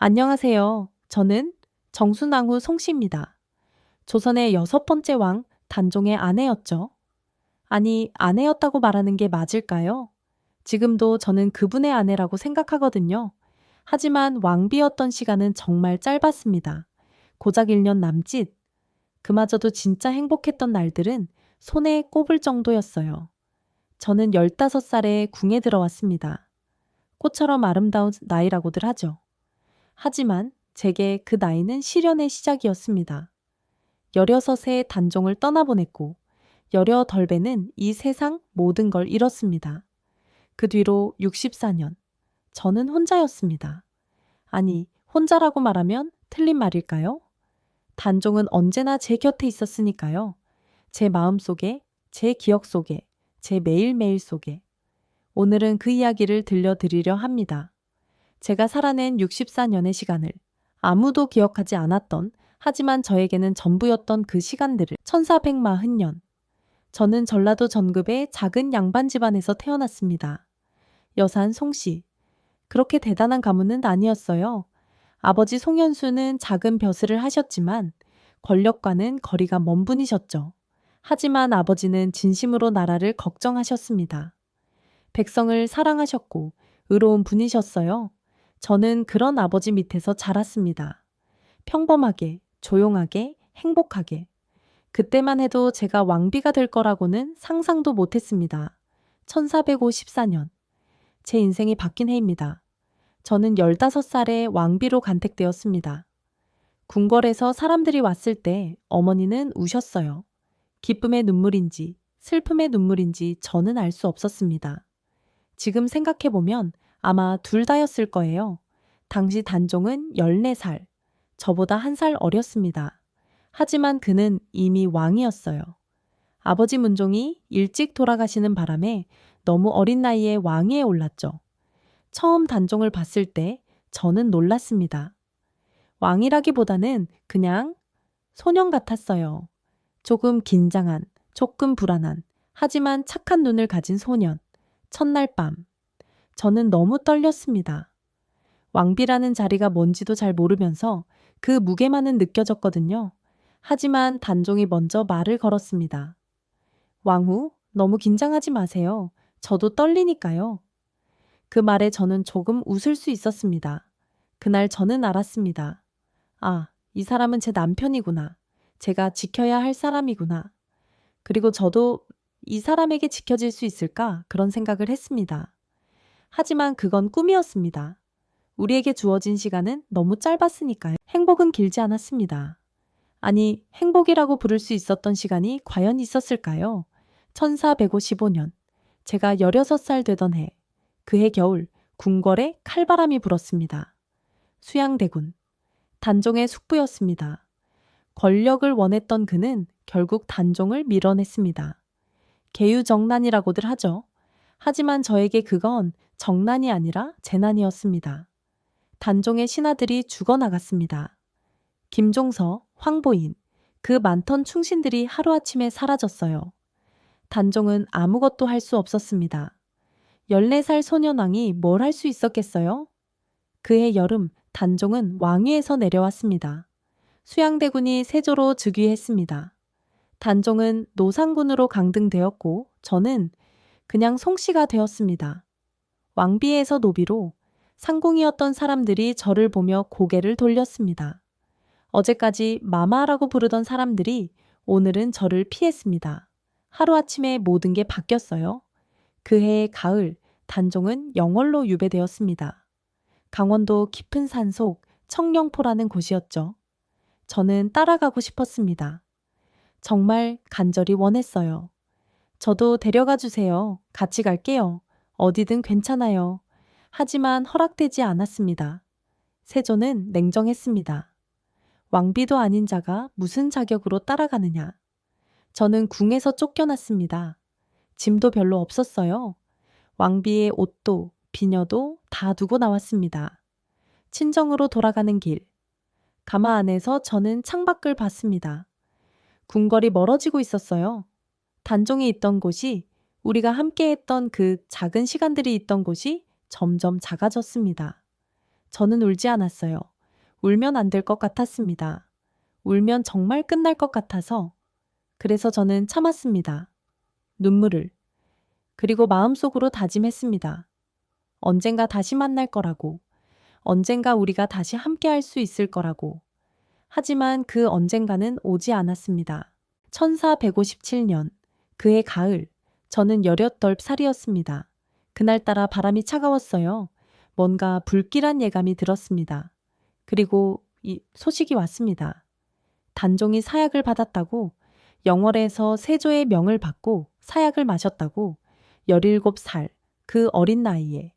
안녕하세요. 저는 정순왕후 송씨입니다. 조선의 6번째 왕 단종의 아내였죠. 아니, 아내였다고 말하는 게 맞을까요? 지금도 저는 그분의 아내라고 생각하거든요. 하지만 왕비였던 시간은 정말 짧았습니다. 고작 1년 남짓. 그마저도 진짜 행복했던 날들은 손에 꼽을 정도였어요. 저는 15살에 궁에 들어왔습니다. 꽃처럼 아름다운 나이라고들 하죠. 하지만 제게 그 나이는 시련의 시작이었습니다. 16세 단종을 떠나보냈고 18배는 이 세상 모든 걸 잃었습니다. 그 뒤로 64년, 저는 혼자였습니다. 아니, 혼자라고 말하면 틀린 말일까요? 단종은 언제나 제 곁에 있었으니까요. 제 마음 속에, 제 기억 속에, 제 매일매일 속에. 오늘은 그 이야기를 들려드리려 합니다. 제가 살아낸 64년의 시간을 아무도 기억하지 않았던 하지만 저에게는 전부였던 그 시간들을 1440년. 저는 전라도 전급의 작은 양반 집안에서 태어났습니다. 여산 송씨. 그렇게 대단한 가문은 아니었어요. 아버지 송현수는 작은 벼슬을 하셨지만 권력과는 거리가 먼 분이셨죠. 하지만 아버지는 진심으로 나라를 걱정하셨습니다. 백성을 사랑하셨고 의로운 분이셨어요. 저는 그런 아버지 밑에서 자랐습니다. 평범하게, 조용하게, 행복하게. 그때만 해도 제가 왕비가 될 거라고는 상상도 못했습니다. 1454년. 제 인생이 바뀐 해입니다. 저는 15살에 왕비로 간택되었습니다. 궁궐에서 사람들이 왔을 때 어머니는 우셨어요. 기쁨의 눈물인지 슬픔의 눈물인지 저는 알 수 없었습니다. 지금 생각해보면 아마 둘 다였을 거예요. 당시 단종은 14살, 저보다 1살 어렸습니다. 하지만 그는 이미 왕이었어요. 아버지 문종이 일찍 돌아가시는 바람에 너무 어린 나이에 왕위에 올랐죠. 처음 단종을 봤을 때 저는 놀랐습니다. 왕이라기보다는 그냥 소년 같았어요. 조금 긴장한, 조금 불안한, 하지만 착한 눈을 가진 소년. 첫날 밤. 저는 너무 떨렸습니다. 왕비라는 자리가 뭔지도 잘 모르면서 그 무게만은 느껴졌거든요. 하지만 단종이 먼저 말을 걸었습니다. 왕후, 너무 긴장하지 마세요. 저도 떨리니까요. 그 말에 저는 조금 웃을 수 있었습니다. 그날 저는 알았습니다. 아, 이 사람은 제 남편이구나. 제가 지켜야 할 사람이구나. 그리고 저도 이 사람에게 지켜질 수 있을까? 그런 생각을 했습니다. 하지만 그건 꿈이었습니다. 우리에게 주어진 시간은 너무 짧았으니까요. 행복은 길지 않았습니다. 아니, 행복이라고 부를 수 있었던 시간이 과연 있었을까요? 1455년, 제가 16살 되던 해, 그해 겨울, 궁궐에 칼바람이 불었습니다. 수양대군, 단종의 숙부였습니다. 권력을 원했던 그는 결국 단종을 밀어냈습니다. 계유정난이라고들 하죠. 하지만 저에게 그건 정난이 아니라 재난이었습니다. 단종의 신하들이 죽어나갔습니다. 김종서, 황보인, 그 많던 충신들이 하루아침에 사라졌어요. 단종은 아무것도 할 수 없었습니다. 14살 소년왕이 뭘 할 수 있었겠어요? 그해 여름 단종은 왕위에서 내려왔습니다. 수양대군이 세조로 즉위했습니다. 단종은 노상군으로 강등되었고 저는 그냥 송씨가 되었습니다. 왕비에서 노비로 상궁이었던 사람들이 저를 보며 고개를 돌렸습니다. 어제까지 마마라고 부르던 사람들이 오늘은 저를 피했습니다. 하루아침에 모든 게 바뀌었어요. 그해의 가을, 단종은 영월로 유배되었습니다. 강원도 깊은 산속 청령포라는 곳이었죠. 저는 따라가고 싶었습니다. 정말 간절히 원했어요. 저도 데려가 주세요. 같이 갈게요. 어디든 괜찮아요. 하지만 허락되지 않았습니다. 세조는 냉정했습니다. 왕비도 아닌 자가 무슨 자격으로 따라가느냐. 저는 궁에서 쫓겨났습니다. 짐도 별로 없었어요. 왕비의 옷도 비녀도 다 두고 나왔습니다. 친정으로 돌아가는 길. 가마 안에서 저는 창밖을 봤습니다. 궁궐이 멀어지고 있었어요. 단종이 있던 곳이, 우리가 함께했던 그 작은 시간들이 있던 곳이 점점 작아졌습니다. 저는 울지 않았어요. 울면 안 될 것 같았습니다. 울면 정말 끝날 것 같아서. 그래서 저는 참았습니다. 눈물을. 그리고 마음속으로 다짐했습니다. 언젠가 다시 만날 거라고. 언젠가 우리가 다시 함께 할 수 있을 거라고. 하지만 그 언젠가는 오지 않았습니다. 1457년, 그해 가을, 저는 18살이었습니다. 그날따라 바람이 차가웠어요. 뭔가 불길한 예감이 들었습니다. 그리고 이 소식이 왔습니다. 단종이 사약을 받았다고, 영월에서 세조의 명을 받고 사약을 마셨다고, 17살, 그 어린 나이에.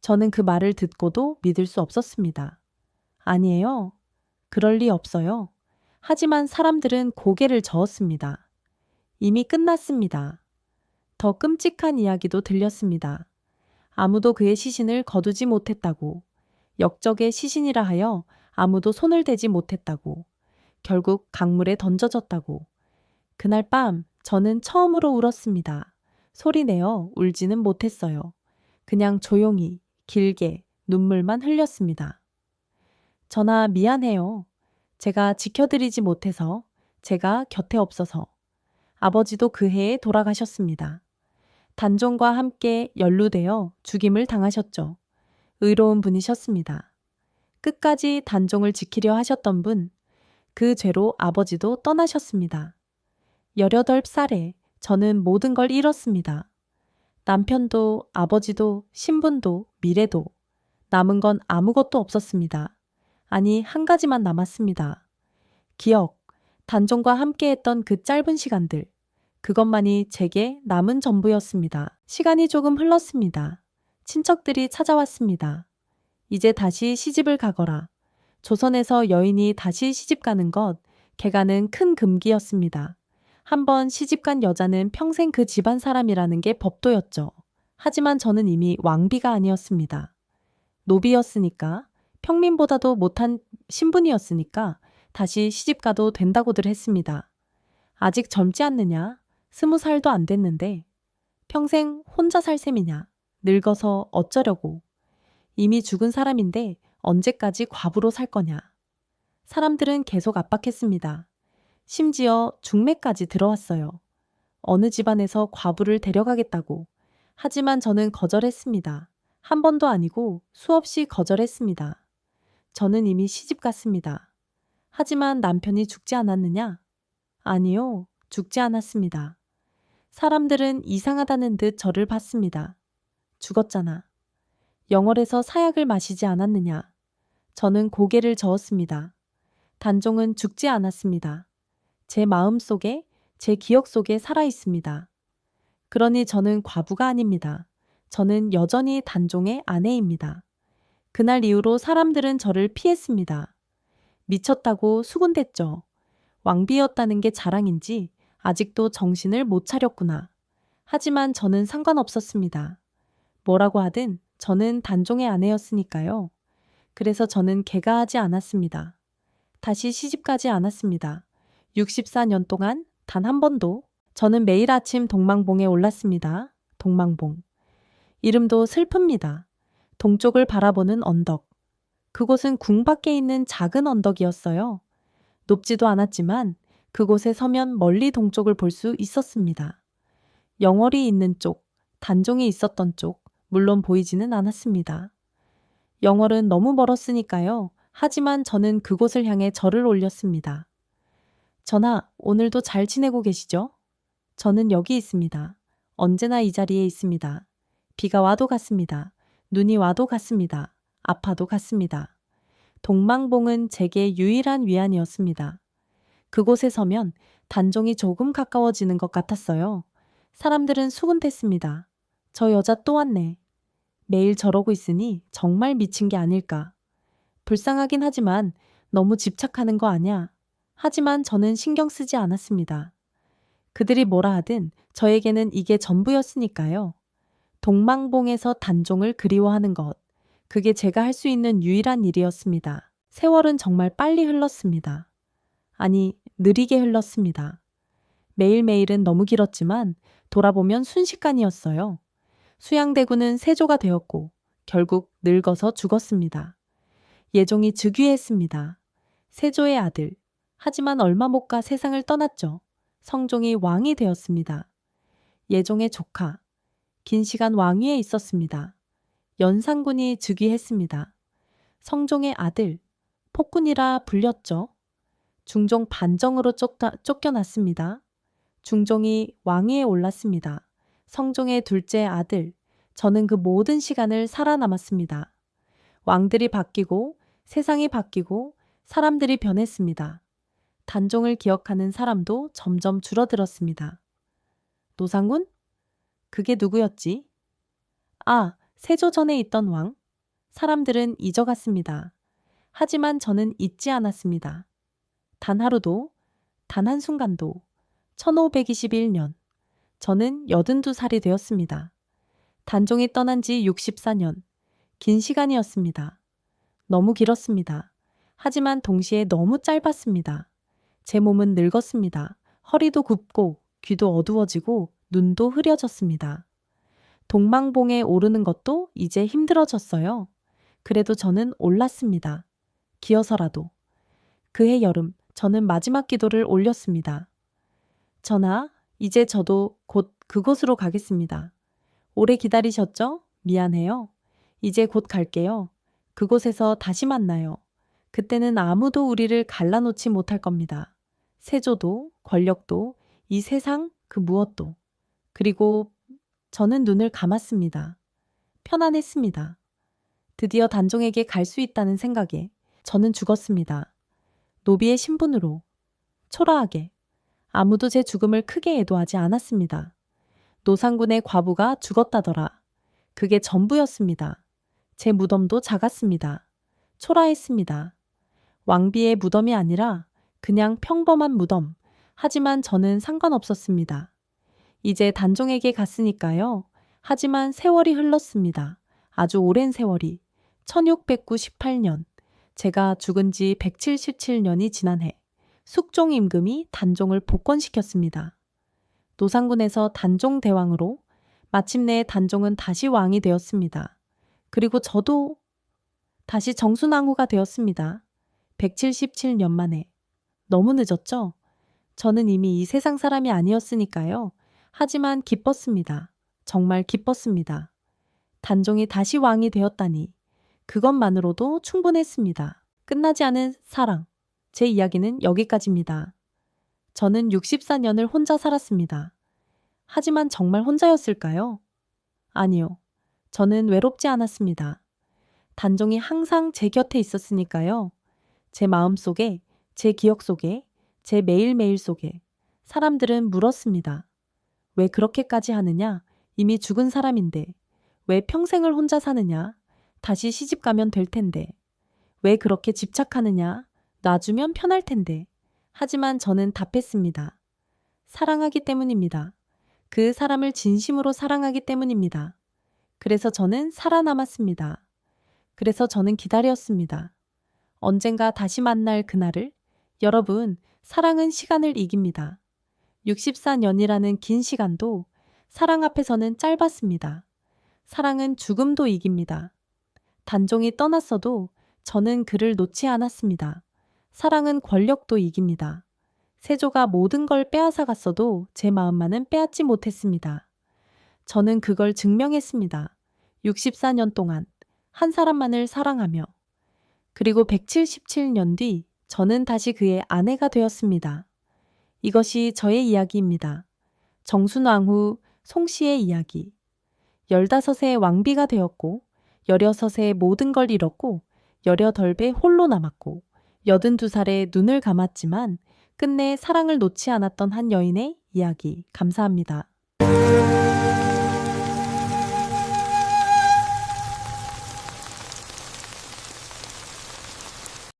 저는 그 말을 듣고도 믿을 수 없었습니다. 아니에요. 그럴 리 없어요. 하지만 사람들은 고개를 저었습니다. 이미 끝났습니다. 더 끔찍한 이야기도 들렸습니다. 아무도 그의 시신을 거두지 못했다고, 역적의 시신이라 하여 아무도 손을 대지 못했다고, 결국 강물에 던져졌다고. 그날 밤 저는 처음으로 울었습니다. 소리내어 울지는 못했어요. 그냥 조용히, 길게 눈물만 흘렸습니다. 전하 미안해요. 제가 지켜드리지 못해서, 제가 곁에 없어서. 아버지도 그 해에 돌아가셨습니다. 단종과 함께 연루되어 죽임을 당하셨죠. 의로운 분이셨습니다. 끝까지 단종을 지키려 하셨던 분, 그 죄로 아버지도 떠나셨습니다. 18살에 저는 모든 걸 잃었습니다. 남편도, 아버지도, 신분도, 미래도. 남은 건 아무것도 없었습니다. 아니, 한 가지만 남았습니다. 기억, 단종과 함께했던 그 짧은 시간들. 그것만이 제게 남은 전부였습니다. 시간이 조금 흘렀습니다. 친척들이 찾아왔습니다. 이제 다시 시집을 가거라. 조선에서 여인이 다시 시집 가는 것, 개가는 큰 금기였습니다. 한번 시집간 여자는 평생 그 집안 사람이라는 게 법도였죠. 하지만 저는 이미 왕비가 아니었습니다. 노비였으니까, 평민보다도 못한 신분이었으니까 다시 시집가도 된다고들 했습니다. 아직 젊지 않느냐? 20살도 안 됐는데 평생 혼자 살 셈이냐? 늙어서 어쩌려고? 이미 죽은 사람인데 언제까지 과부로 살 거냐? 사람들은 계속 압박했습니다. 심지어 중매까지 들어왔어요. 어느 집안에서 과부를 데려가겠다고. 하지만 저는 거절했습니다. 한 번도 아니고 수없이 거절했습니다. 저는 이미 시집 갔습니다. 하지만 남편이 죽지 않았느냐? 아니요, 죽지 않았습니다. 사람들은 이상하다는 듯 저를 봤습니다. 죽었잖아. 영월에서 사약을 마시지 않았느냐? 저는 고개를 저었습니다. 단종은 죽지 않았습니다. 제 마음 속에, 제 기억 속에 살아 있습니다. 그러니 저는 과부가 아닙니다. 저는 여전히 단종의 아내입니다. 그날 이후로 사람들은 저를 피했습니다. 미쳤다고 수군댔죠. 왕비였다는 게 자랑인지 아직도 정신을 못 차렸구나. 하지만 저는 상관없었습니다. 뭐라고 하든 저는 단종의 아내였으니까요. 그래서 저는 개가하지 않았습니다. 다시 시집가지 않았습니다. 64년 동안 단 한 번도. 저는 매일 아침 동망봉에 올랐습니다. 동망봉. 이름도 슬픕니다. 동쪽을 바라보는 언덕. 그곳은 궁 밖에 있는 작은 언덕이었어요. 높지도 않았지만 그곳에 서면 멀리 동쪽을 볼 수 있었습니다. 영월이 있는 쪽, 단종이 있었던 쪽, 물론 보이지는 않았습니다. 영월은 너무 멀었으니까요. 하지만 저는 그곳을 향해 절을 올렸습니다. 전하, 오늘도 잘 지내고 계시죠? 저는 여기 있습니다. 언제나 이 자리에 있습니다. 비가 와도 갔습니다. 눈이 와도 갔습니다. 아파도 갔습니다. 동망봉은 제게 유일한 위안이었습니다. 그곳에 서면 단종이 조금 가까워지는 것 같았어요. 사람들은 수군댔습니다. 저 여자 또 왔네. 매일 저러고 있으니 정말 미친 게 아닐까. 불쌍하긴 하지만 너무 집착하는 거 아냐. 하지만 저는 신경 쓰지 않았습니다. 그들이 뭐라 하든 저에게는 이게 전부였으니까요. 동망봉에서 단종을 그리워하는 것. 그게 제가 할 수 있는 유일한 일이었습니다. 세월은 정말 빨리 흘렀습니다. 아니, 느리게 흘렀습니다. 매일매일은 너무 길었지만 돌아보면 순식간이었어요. 수양대군은 세조가 되었고 결국 늙어서 죽었습니다. 예종이 즉위했습니다. 세조의 아들. 하지만 얼마 못 가 세상을 떠났죠. 성종이 왕이 되었습니다. 예종의 조카. 긴 시간 왕위에 있었습니다. 연산군이 즉위했습니다. 성종의 아들. 폭군이라 불렸죠. 중종 반정으로 쫓겨났습니다. 중종이 왕위에 올랐습니다. 성종의 둘째 아들. 저는 그 모든 시간을 살아남았습니다. 왕들이 바뀌고 세상이 바뀌고 사람들이 변했습니다. 단종을 기억하는 사람도 점점 줄어들었습니다. 노상군? 그게 누구였지? 아, 세조 전에 있던 왕? 사람들은 잊어갔습니다. 하지만 저는 잊지 않았습니다. 단 하루도, 단 한순간도. 1521년. 저는 82살이 되었습니다. 단종이 떠난 지 64년. 긴 시간이었습니다. 너무 길었습니다. 하지만 동시에 너무 짧았습니다. 제 몸은 늙었습니다. 허리도 굽고 귀도 어두워지고 눈도 흐려졌습니다. 동망봉에 오르는 것도 이제 힘들어졌어요. 그래도 저는 올랐습니다. 기어서라도. 그해 여름 저는 마지막 기도를 올렸습니다. 전하, 이제 저도 곧 그곳으로 가겠습니다. 오래 기다리셨죠? 미안해요. 이제 곧 갈게요. 그곳에서 다시 만나요. 그때는 아무도 우리를 갈라놓지 못할 겁니다. 세조도, 권력도, 이 세상 그 무엇도. 그리고 저는 눈을 감았습니다. 편안했습니다. 드디어 단종에게 갈 수 있다는 생각에 저는 죽었습니다. 노비의 신분으로. 초라하게. 아무도 제 죽음을 크게 애도하지 않았습니다. 노상군의 과부가 죽었다더라. 그게 전부였습니다. 제 무덤도 작았습니다. 초라했습니다. 왕비의 무덤이 아니라 그냥 평범한 무덤. 하지만 저는 상관없었습니다. 이제 단종에게 갔으니까요. 하지만 세월이 흘렀습니다. 아주 오랜 세월이. 1698년. 제가 죽은 지 177년이 지난 해. 숙종 임금이 단종을 복권시켰습니다. 노상군에서 단종 대왕으로 마침내 단종은 다시 왕이 되었습니다. 그리고 저도 다시 정순왕후가 되었습니다. 177년 만에. 너무 늦었죠? 저는 이미 이 세상 사람이 아니었으니까요. 하지만 기뻤습니다. 정말 기뻤습니다. 단종이 다시 왕이 되었다니. 그것만으로도 충분했습니다. 끝나지 않은 사랑. 제 이야기는 여기까지입니다. 저는 64년을 혼자 살았습니다. 하지만 정말 혼자였을까요? 아니요. 저는 외롭지 않았습니다. 단종이 항상 제 곁에 있었으니까요. 제 마음 속에, 제 기억 속에, 제 매일매일 속에 사람들은 물었습니다. 왜 그렇게까지 하느냐? 이미 죽은 사람인데. 왜 평생을 혼자 사느냐? 다시 시집 가면 될 텐데. 왜 그렇게 집착하느냐? 놔주면 편할 텐데. 하지만 저는 답했습니다. 사랑하기 때문입니다. 그 사람을 진심으로 사랑하기 때문입니다. 그래서 저는 살아남았습니다. 그래서 저는 기다렸습니다. 언젠가 다시 만날 그날을. 여러분, 사랑은 시간을 이깁니다. 64년이라는 긴 시간도 사랑 앞에서는 짧았습니다. 사랑은 죽음도 이깁니다. 단종이 떠났어도 저는 그를 놓지 않았습니다. 사랑은 권력도 이깁니다. 세조가 모든 걸 빼앗아 갔어도 제 마음만은 빼앗지 못했습니다. 저는 그걸 증명했습니다. 64년 동안 한 사람만을 사랑하며. 그리고 177년 뒤 저는 다시 그의 아내가 되었습니다. 이것이 저의 이야기입니다. 정순왕후 송씨의 이야기. 15세의 왕비가 되었고 16세 모든 걸 잃었고 18배 홀로 남았고 82살에 눈을 감았지만 끝내 사랑을 놓지 않았던 한 여인의 이야기. 감사합니다.